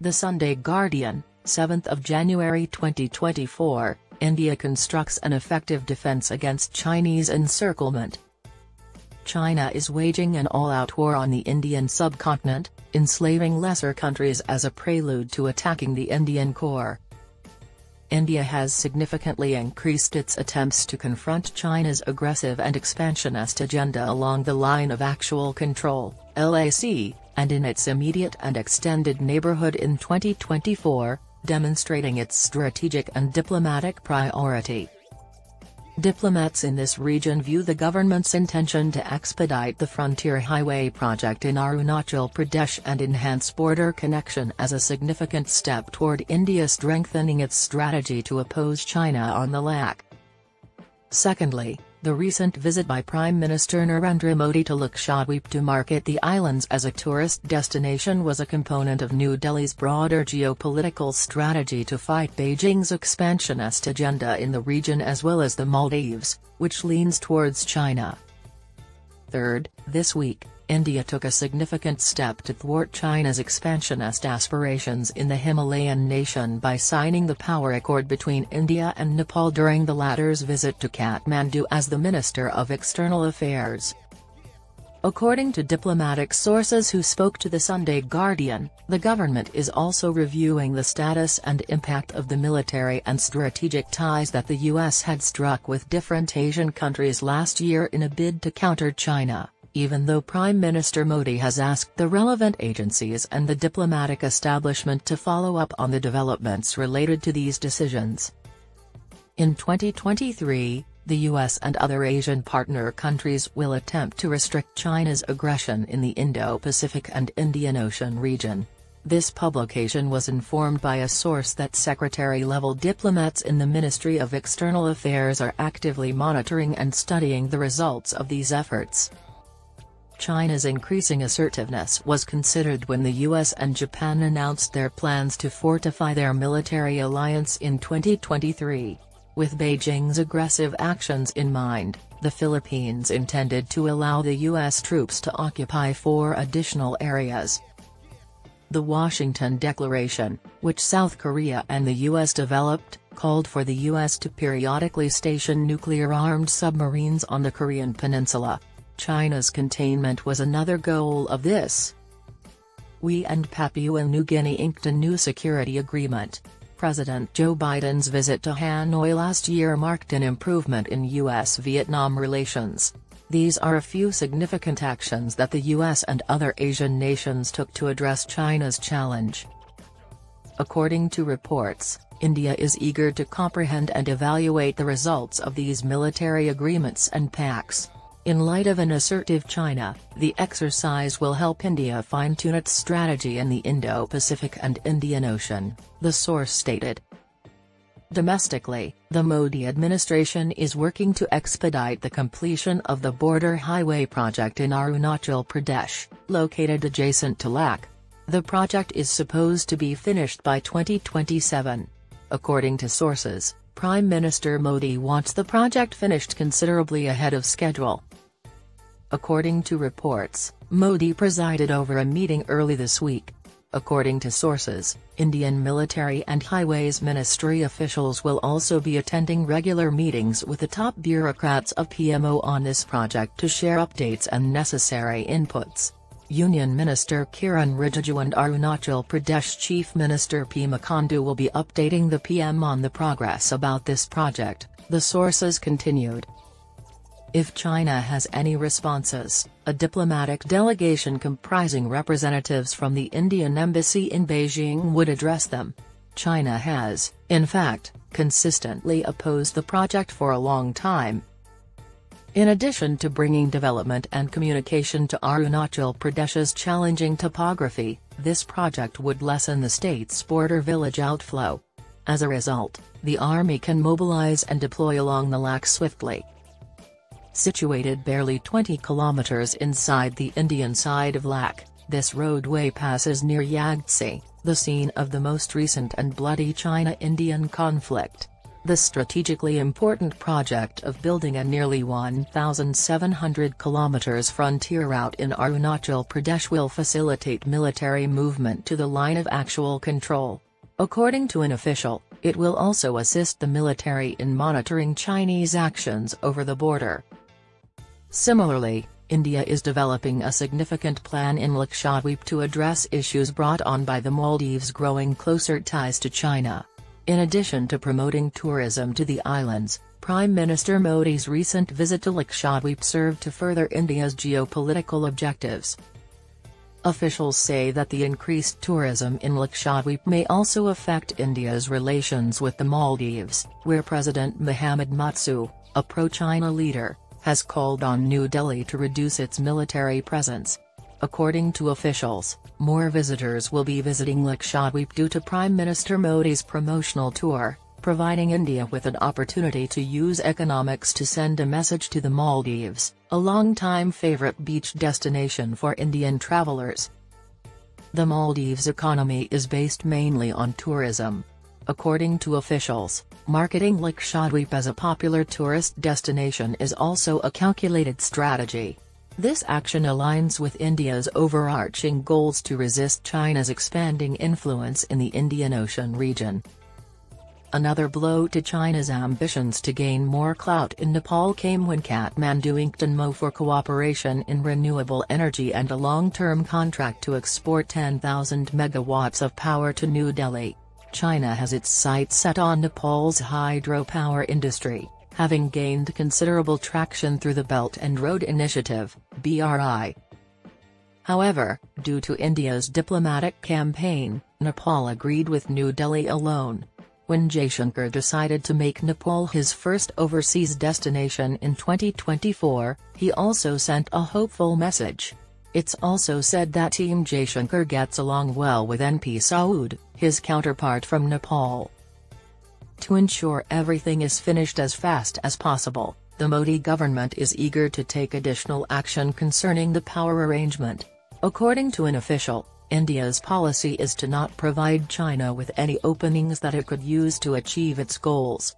The Sunday Guardian, 7th of January 2024, India constructs an effective defense against Chinese encirclement. China is waging an all-out war on the Indian subcontinent, enslaving lesser countries as a prelude to attacking the Indian core. India has significantly increased its attempts to confront China's aggressive and expansionist agenda along the line of actual control, LAC, and in its immediate and extended neighbourhood in 2024, demonstrating its strategic and diplomatic priority. Diplomats in this region view the government's intention to expedite the Frontier Highway project in Arunachal Pradesh and enhance border connection as a significant step toward India strengthening its strategy to oppose China on the LAC. Secondly, the recent visit by Prime Minister Narendra Modi to Lakshadweep to market the islands as a tourist destination was a component of New Delhi's broader geopolitical strategy to fight Beijing's expansionist agenda in the region as well as the Maldives, which leans towards China. Third, this week, India took a significant step to thwart China's expansionist aspirations in the Himalayan nation by signing the power accord between India and Nepal during the latter's visit to Kathmandu as the Minister of External Affairs. According to diplomatic sources who spoke to the Sunday Guardian, the government is also reviewing the status and impact of the military and strategic ties that the US had struck with different Asian countries last year in a bid to counter China, even though Prime Minister Modi has asked the relevant agencies and the diplomatic establishment to follow up on the developments related to these decisions. In 2023, the US and other Asian partner countries will attempt to restrict China's aggression in the Indo-Pacific and Indian Ocean region. This publication was informed by a source that secretary-level diplomats in the Ministry of External Affairs are actively monitoring and studying the results of these efforts. China's increasing assertiveness was considered when the US and Japan announced their plans to fortify their military alliance in 2023. With Beijing's aggressive actions in mind, the Philippines intended to allow the US troops to occupy 4 additional areas. The Washington Declaration, which South Korea and the US developed, called for the US to periodically station nuclear-armed submarines on the Korean peninsula. China's containment was another goal of this. We and Papua New Guinea inked a new security agreement. President Joe Biden's visit to Hanoi last year marked an improvement in US-Vietnam relations. These are a few significant actions that the US and other Asian nations took to address China's challenge. According to reports, India is eager to comprehend and evaluate the results of these military agreements and pacts. In light of an assertive China, the exercise will help India fine-tune its strategy in the Indo-Pacific and Indian Ocean, the source stated. Domestically, the Modi administration is working to expedite the completion of the border highway project in Arunachal Pradesh, located adjacent to LAC. The project is supposed to be finished by 2027. According to sources, Prime Minister Modi wants the project finished considerably ahead of schedule. According to reports, Modi presided over a meeting early this week. According to sources, Indian military and highways ministry officials will also be attending regular meetings with the top bureaucrats of PMO on this project to share updates and necessary inputs. Union Minister Kiran Rijiju and Arunachal Pradesh Chief Minister Pema Khandu will be updating the PM on the progress about this project, the sources continued. If China has any responses, a diplomatic delegation comprising representatives from the Indian embassy in Beijing would address them. China has, in fact, consistently opposed the project for a long time. In addition to bringing development and communication to Arunachal Pradesh's challenging topography, this project would lessen the state's border village outflow. As a result, the army can mobilize and deploy along the LAC swiftly. Situated barely 20 kilometers inside the Indian side of LAC, this roadway passes near Yangtze, the scene of the most recent and bloody China-Indian conflict. The strategically important project of building a nearly 1,700 km frontier route in Arunachal Pradesh will facilitate military movement to the line of actual control. According to an official, it will also assist the military in monitoring Chinese actions over the border. Similarly, India is developing a significant plan in Lakshadweep to address issues brought on by the Maldives' growing closer ties to China. In addition to promoting tourism to the islands, Prime Minister Modi's recent visit to Lakshadweep served to further India's geopolitical objectives. Officials say that the increased tourism in Lakshadweep may also affect India's relations with the Maldives, where President Mohammad Mutsu, a pro-China leader, has called on New Delhi to reduce its military presence. According to officials, more visitors will be visiting Lakshadweep due to Prime Minister Modi's promotional tour, providing India with an opportunity to use economics to send a message to the Maldives, a long-time favorite beach destination for Indian travelers. The Maldives' economy is based mainly on tourism. According to officials, marketing Lakshadweep as a popular tourist destination is also a calculated strategy. This action aligns with India's overarching goals to resist China's expanding influence in the Indian Ocean region. Another blow to China's ambitions to gain more clout in Nepal came when Kathmandu inked an MoU for cooperation in renewable energy and a long-term contract to export 10,000 megawatts of power to New Delhi. China has its sights set on Nepal's hydropower industry, having gained considerable traction through the Belt and Road Initiative, BRI. However, due to India's diplomatic campaign, Nepal agreed with New Delhi alone. When Jaishankar decided to make Nepal his first overseas destination in 2024, he also sent a hopeful message. It's also said that Team Jaishankar gets along well with NP Saud, his counterpart from Nepal. To ensure everything is finished as fast as possible, the Modi government is eager to take additional action concerning the power arrangement. According to an official, India's policy is to not provide China with any openings that it could use to achieve its goals.